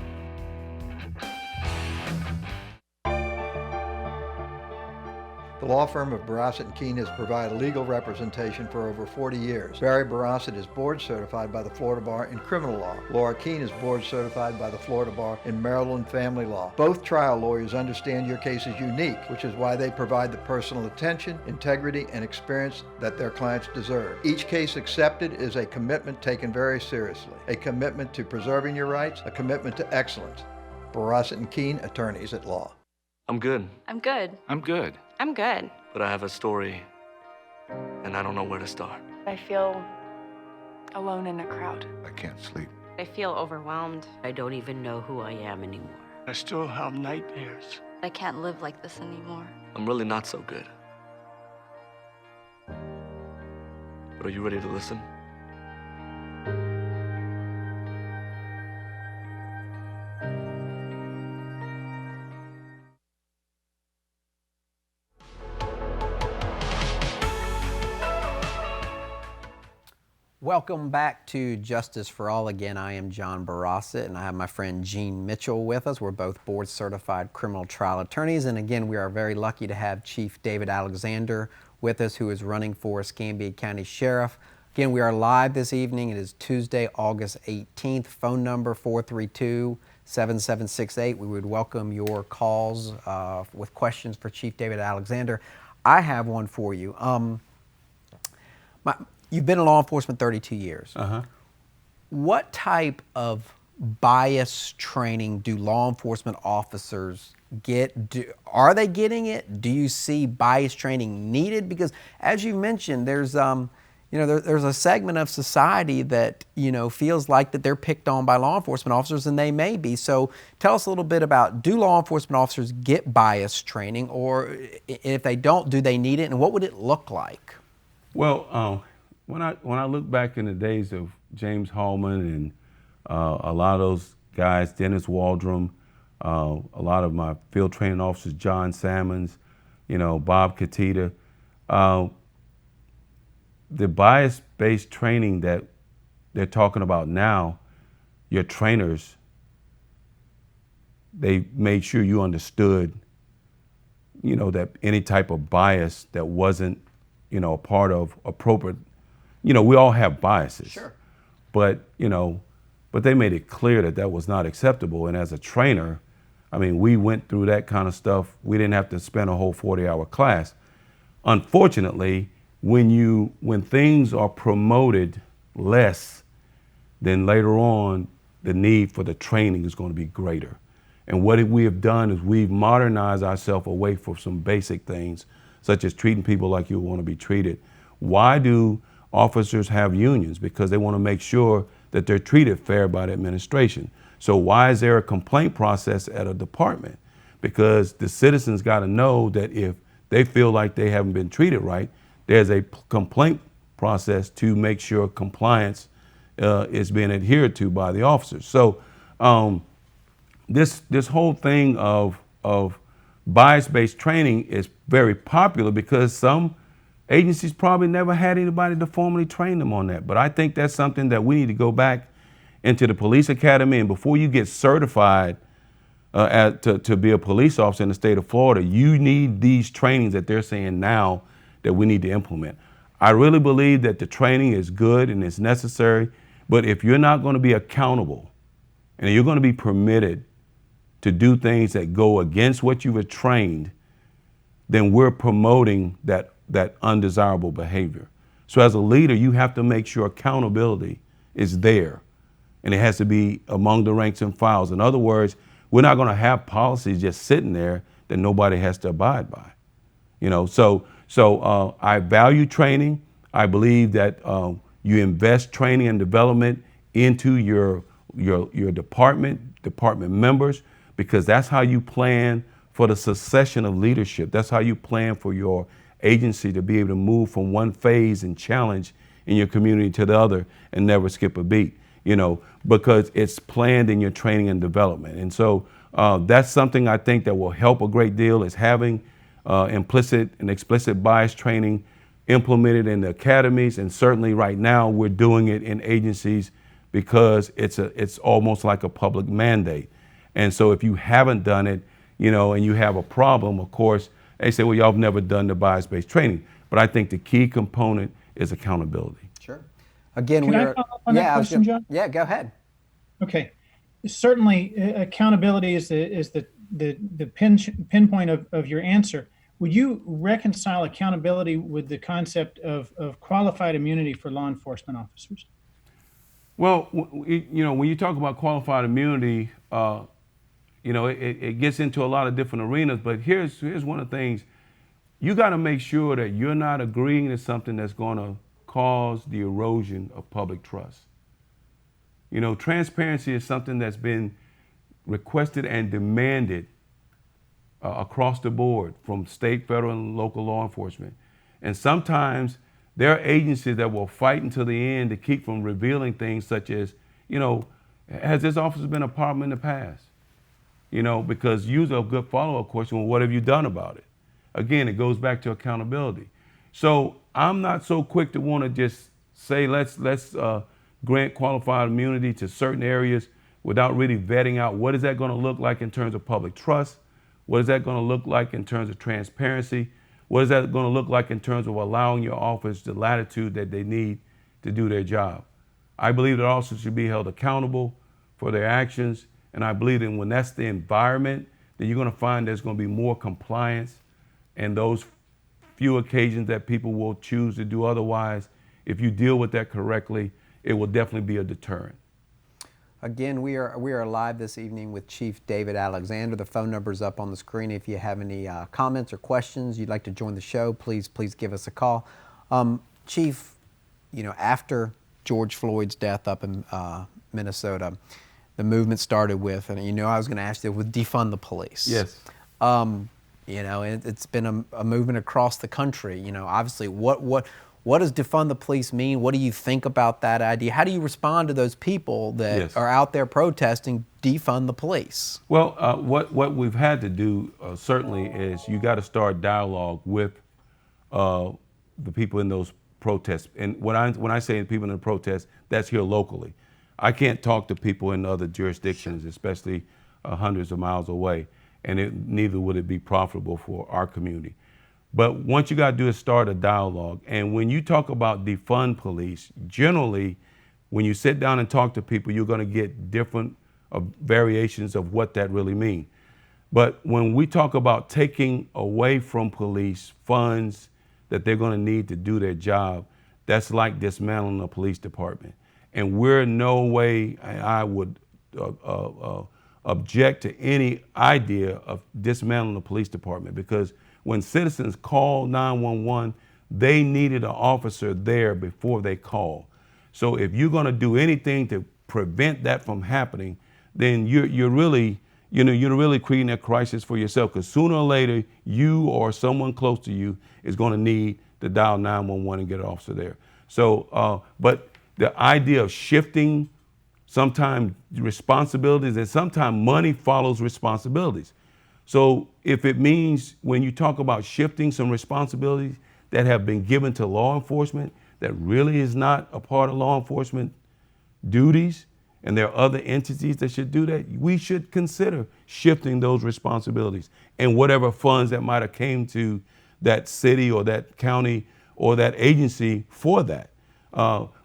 S6: The law firm of Barossett & Keene has provided legal representation for over 40 years. Barry Barossett is board certified by the Florida Bar in criminal law. Laura Keene is board certified by the Florida Bar in Maryland family law. Both trial lawyers understand your case is unique, which is why they provide the personal attention, integrity, and experience that their clients deserve. Each case accepted is a commitment taken very seriously, a commitment to preserving your rights, a commitment to excellence. Barossett & Keene, attorneys at law.
S12: I'm good.
S10: I'm good.
S12: I'm good.
S10: I'm good.
S12: But I have a story, and I don't know where to start.
S10: I feel alone in a crowd.
S11: I can't sleep.
S5: I feel overwhelmed.
S13: I don't even know who I am anymore.
S12: I still have nightmares.
S10: I can't live like this anymore.
S12: I'm really not so good. But are you ready to listen?
S1: Welcome back to Justice for All. Again, I am John Barossett, and I have my friend Gene Mitchell with us. We're both board-certified criminal trial attorneys, and again, we are very lucky to have Chief David Alexander with us, who is running for Escambia County Sheriff. Again, we are live this evening. It is Tuesday, August 18th. Phone number 432-7768. We would welcome your calls with questions for Chief David Alexander. I have one for you. You've been in law enforcement 32 years. What type of bias training do law enforcement officers get? Are they getting it? Do you see bias training needed? Because as you mentioned, there's there's a segment of society that feels like that they're picked on by law enforcement officers, and they may be. So tell us a little bit about, do law enforcement officers get bias training, or if they don't, do they need it, and what would it look like?
S3: Well, when I look back in the days of James Hallman and a lot of those guys, Dennis Waldrum, a lot of my field training officers, John Salmons, Bob Katita, the bias-based training that they're talking about now, your trainers, they made sure you understood, that any type of bias that wasn't, a part of appropriate. We all have biases. Sure. But they made it clear that that was not acceptable. And as a trainer, we went through that kind of stuff. We didn't have to spend a whole 40-hour class. Unfortunately, when things are promoted less, then later on, the need for the training is going to be greater. And what we have done is we've modernized ourselves away from some basic things, such as treating people like you want to be treated. Why do officers have unions? Because they want to make sure that they're treated fair by the administration. So why is there a complaint process at a department? Because the citizens got to know that if they feel like they haven't been treated right, there's a complaint process to make sure compliance is being adhered to by the officers. So this whole thing of bias-based training is very popular because some agencies probably never had anybody to formally train them on that. But I think that's something that we need to go back into the police academy, and before you get certified to be a police officer in the state of Florida, you need these trainings that they're saying now that we need to implement. I really believe that the training is good and it's necessary, but if you're not going to be accountable and you're going to be permitted to do things that go against what you were trained, then we're promoting that undesirable behavior. So as a leader, you have to make sure accountability is there, and it has to be among the ranks and files. In other words, we're not going to have policies just sitting there that nobody has to abide by. So I value training. I believe that you invest training and development into your department members, because that's how you plan for the succession of leadership. That's how you plan for your agency to be able to move from one phase and challenge in your community to the other and never skip a beat, because it's planned in your training and development. And so that's something I think that will help a great deal, is having implicit and explicit bias training implemented in the academies, and certainly right now we're doing it in agencies because it's almost like a public mandate. And so if you haven't done it, and you have a problem, of course, they say, well, y'all have never done the bias-based training. But I think the key component is accountability.
S1: Sure. Again,
S2: Can I follow up on that question, John?
S1: Yeah, go ahead.
S2: Okay. Certainly, accountability is the pinpoint of your answer. Would you reconcile accountability with the concept of qualified immunity for law enforcement officers?
S3: Well, when you talk about qualified immunity, it gets into a lot of different arenas. But here's one of the things: you got to make sure that you're not agreeing to something that's going to cause the erosion of public trust. Transparency is something that's been requested and demanded across the board from state, federal, and local law enforcement. And sometimes there are agencies that will fight until the end to keep from revealing things such as, has this officer been a problem in the past? Because usually a good follow-up question, well, what have you done about it? Again, it goes back to accountability. So I'm not so quick to want to just say, let's grant qualified immunity to certain areas without really vetting out what is that going to look like in terms of public trust? What is that going to look like in terms of transparency? What is that going to look like in terms of allowing your office the latitude that they need to do their job? I believe that officers should be held accountable for their actions, and I believe that when that's the environment, then you're going to find there's going to be more compliance, and those few occasions that people will choose to do otherwise, if you deal with that correctly, it will definitely be a deterrent.
S1: Again, we are live this evening with Chief David Alexander. The phone number is up on the screen. If you have any comments or questions, you'd like to join the show, please give us a call. Chief, after George Floyd's death up in Minnesota, the movement started with, and I was going to ask you, with defund the police.
S3: Yes.
S1: It's been a movement across the country. Obviously, what does defund the police mean? What do you think about that idea? How do you respond to those people that are out there protesting defund the police?
S3: Well, what we've had to do certainly is you got to start dialogue with the people in those protests. And when I say people in the protests, that's here locally. I can't talk to people in other jurisdictions, especially hundreds of miles away, and neither would it be profitable for our community. But what you got to do is start a dialogue. And when you talk about defund police, generally, when you sit down and talk to people, you're going to get different variations of what that really means. But when we talk about taking away from police funds that they're going to need to do their job, that's like dismantling the police department. And we're in no way, I would object to any idea of dismantling the police department, because when citizens call 911, they needed an officer there before they call. So if you're going to do anything to prevent that from happening, then you're really creating a crisis for yourself, because sooner or later, you or someone close to you is going to need to dial 911 and get an officer there. So, but the idea of shifting sometimes responsibilities, and sometimes money follows responsibilities. So if it means, when you talk about shifting some responsibilities that have been given to law enforcement that really is not a part of law enforcement duties, and there are other entities that should do that, we should consider shifting those responsibilities and whatever funds that might have came to that city or that county or that agency for that.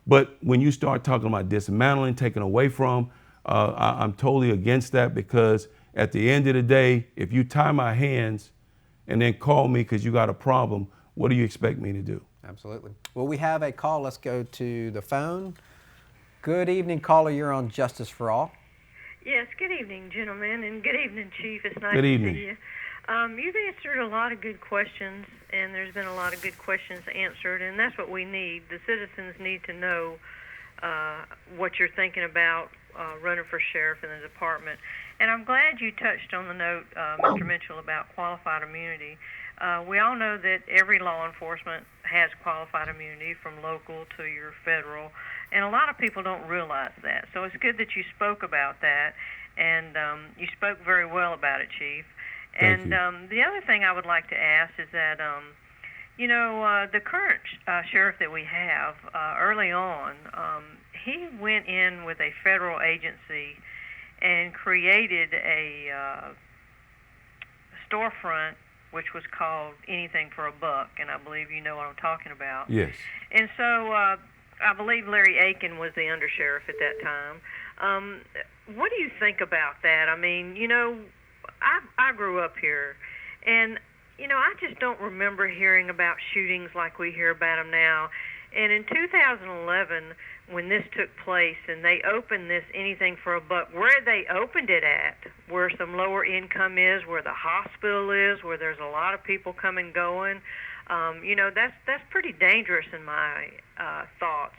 S3: But when you start talking about dismantling, taking away from, I'm totally against that, because at the end of the day, if you tie my hands and then call me because you got a problem, what do you expect me to do?
S1: Absolutely. Well, we have a call. Let's go to the phone. Good evening, caller. You're on Justice for All.
S11: Yes, good evening, gentlemen, and good evening, Chief. It's nice
S3: Good
S11: to
S3: evening.
S11: see you. You've answered a lot of good questions, and there's been a lot of good questions answered, and that's what we need. The citizens need to know what you're thinking about running for sheriff in the department. And I'm glad you touched on the note, Mr. Mitchell, about qualified immunity. We all know that every law enforcement has qualified immunity, from local to your federal, and a lot of people don't realize that. So it's good that you spoke about that, and you spoke very well about it, Chief.
S3: Thank
S11: And
S3: you.
S11: the other thing I would like to ask is that, the current sheriff that we have, early on, he went in with a federal agency and created a storefront which was called Anything for a Buck, and I believe you know what I'm talking about.
S3: Yes.
S11: And so I believe Larry Aiken was the undersheriff at that time. What do you think about that? I mean, I grew up here, and I just don't remember hearing about shootings like we hear about them now. And in 2011, when this took place and they opened this Anything for a Buck, where they opened it at, where some lower income is, where the hospital is, where there's a lot of people coming and going, that's pretty dangerous in my thoughts.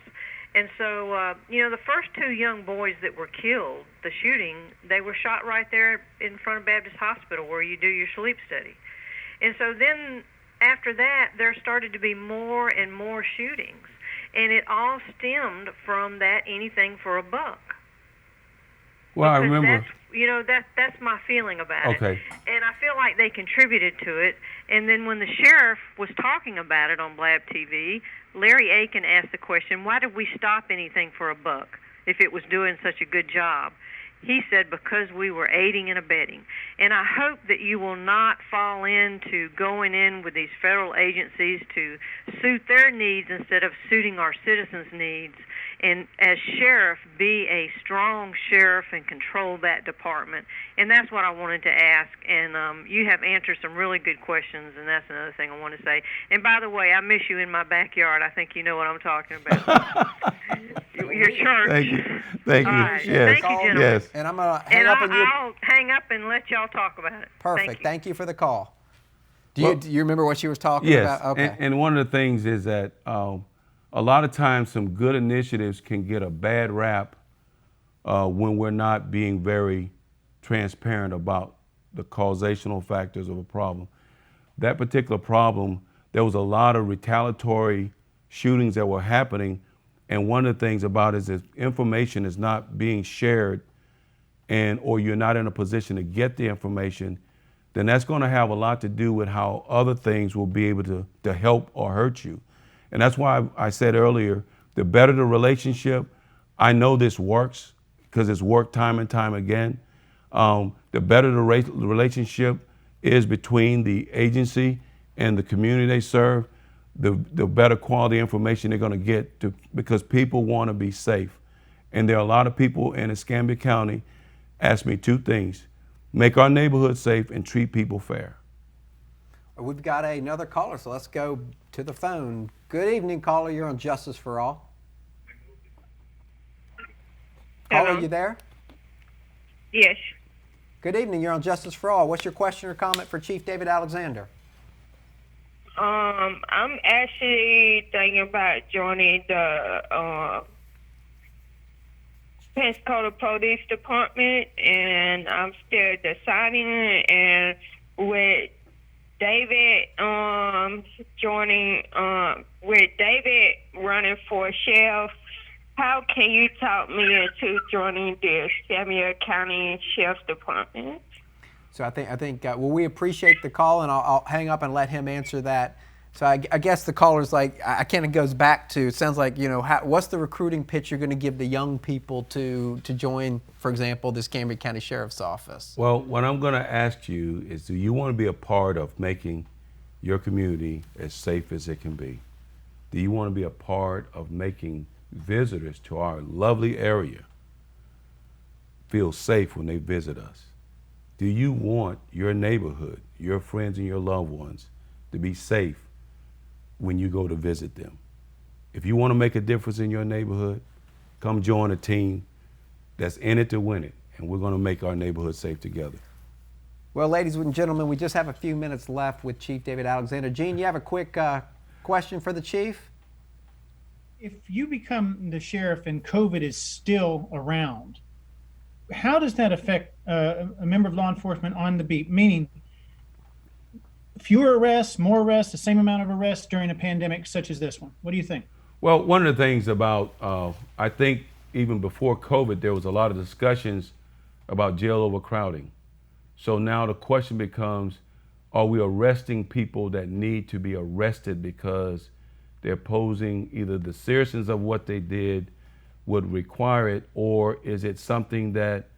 S11: And so, the first two young boys that were killed, the shooting, they were shot right there in front of Baptist Hospital where you do your sleep study. And so then after that, there started to be more and more shootings. And it all stemmed from that Anything for a Buck.
S3: Well,
S11: Because
S3: I remember.
S11: that's my feeling about
S3: Okay.
S11: it. And I feel like they contributed to it. And then when the sheriff was talking about it on Blab TV, Larry Aiken asked the question, why did we stop Anything for a Buck if it was doing such a good job? He said, because we were aiding and abetting. And I hope that you will not fall into going in with these federal agencies to suit their needs instead of suiting our citizens' needs. And as sheriff, be a strong sheriff and control that department. And that's what I wanted to ask. And you have answered some really good questions, and that's another thing I want to say. And by the way, I miss you in my backyard. I think you know what I'm talking about. Your church.
S3: Thank you. Thank you.
S11: All right.
S3: Yes.
S11: Thank you, gentlemen.
S3: Yes.
S1: And I'm going to hang up on you.
S11: I'll hang up and let y'all talk about it.
S1: Perfect. Thank you for the call.
S3: Well-
S1: Do you remember what she was talking
S3: Yes.
S1: about? Okay.
S3: And one of the things is that a lot of times some good initiatives can get a bad rap when we're not being very transparent about the causational factors of a problem. That particular problem, there was a lot of retaliatory shootings that were happening, and one of the things about it is if information is not being shared or you're not in a position to get the information, then that's going to have a lot to do with how other things will be able to help or hurt you. And that's why I said earlier, the better the relationship, I know this works because it's worked time and time again. The better the relationship is between the agency and the community they serve, the better quality information they're going to get because people want to be safe. And there are a lot of people in Escambia County ask me two things: make our neighborhood safe and treat people fair.
S1: We've got another caller, so let's go to the phone. Good evening, caller. You're on Justice for All. Caller, you there?
S14: Yes.
S1: Good evening. You're on Justice for All. What's your question or comment for Chief David Alexander?
S14: I'm actually thinking about joining the Pensacola Police Department, and I'm still deciding. And with David with David running for sheriff, how can you talk me into joining the Escambia County Sheriff's Department?
S1: So I think well, we appreciate the call, and I'll hang up and let him answer that. So I guess the caller's like, I kind of goes back to, it sounds like, what's the recruiting pitch you're going to give the young people to join, for example, this Escambia County Sheriff's Office?
S3: Well, what I'm going to ask you is, do you want to be a part of making your community as safe as it can be? Do you want to be a part of making visitors to our lovely area feel safe when they visit us? Do you want your neighborhood, your friends and your loved ones to be safe when you go to visit them? If you want to make a difference in your neighborhood, come join a team that's in it to win it, and we're going to make our neighborhood safe together.
S1: Well, ladies and gentlemen, we just have a few minutes left with Chief David Alexander. Gene, you have a quick question for the chief?
S2: If you become the sheriff and COVID is still around, how does that affect a member of law enforcement on the beat? Meaning, fewer arrests, more arrests, the same amount of arrests during a pandemic such as this one? What do you think?
S3: Well, one of the things about, I think even before COVID, there was a lot of discussions about jail overcrowding. So now the question becomes, are we arresting people that need to be arrested because they're posing either the seriousness of what they did would require it, or is it something that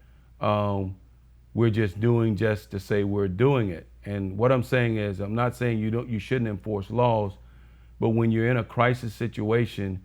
S3: we're just doing just to say we're doing it? And what I'm saying is, I'm not saying you shouldn't enforce laws, but when you're in a crisis situation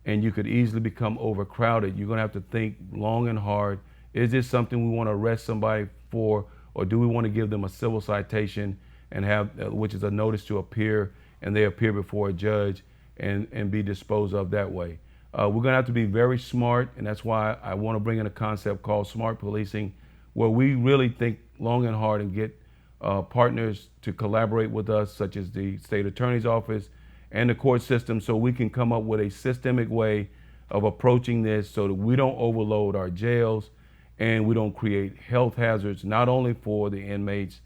S3: and you could easily become overcrowded, you're gonna have to think long and hard. Is this something we want to arrest somebody for, or do we want to give them a civil citation and have, which is a notice to appear, and they appear before a judge and be disposed of that way? We're gonna have to be very smart, and that's why I want to bring in a concept called smart policing, where we really think long and hard and get partners to collaborate with us, such as the state attorney's office and the court system, so we can come up with a systemic way of approaching this so that we don't overload our jails and we don't create health hazards, not only for the inmates,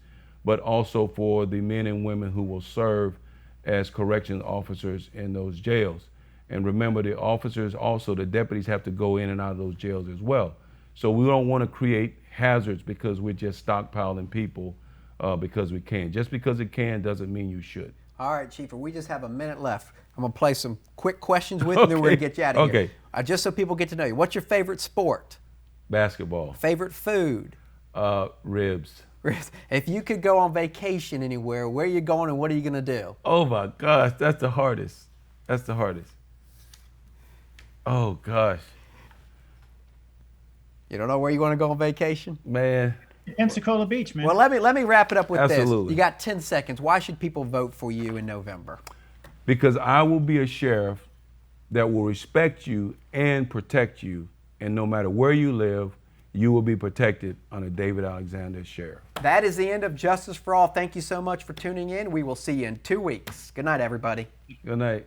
S3: but also for the men and women who will serve as corrections officers in those jails. And remember, the officers also, the deputies, have to go in and out of those jails as well. So we don't want to create hazards because we're just stockpiling people because we can. Just because it can doesn't mean you should.
S1: All right, Chief, we just have a minute left. I'm going to play some quick questions with you, and then we're going to get you out of here.
S3: Okay.
S1: Just so people get to know you. What's your favorite sport?
S3: Basketball.
S1: Favorite food?
S3: Ribs.
S1: If you could go on vacation anywhere, where are you going and what are you going to do?
S3: Oh my gosh, that's the hardest. That's the hardest. Oh gosh.
S1: You don't know where you want to go on vacation?
S3: Man.
S2: Pensacola Beach, man.
S1: Well, let me wrap it up with
S3: Absolutely.
S1: this. You got 10 seconds. Why should people vote for you in November?
S3: Because I will be a sheriff that will respect you and protect you, and no matter where you live, you will be protected under David Alexander Sheriff.
S1: That is the end of Justice for All. Thank you so much for tuning in. We will see you in 2 weeks. Good night, everybody.
S3: Good night.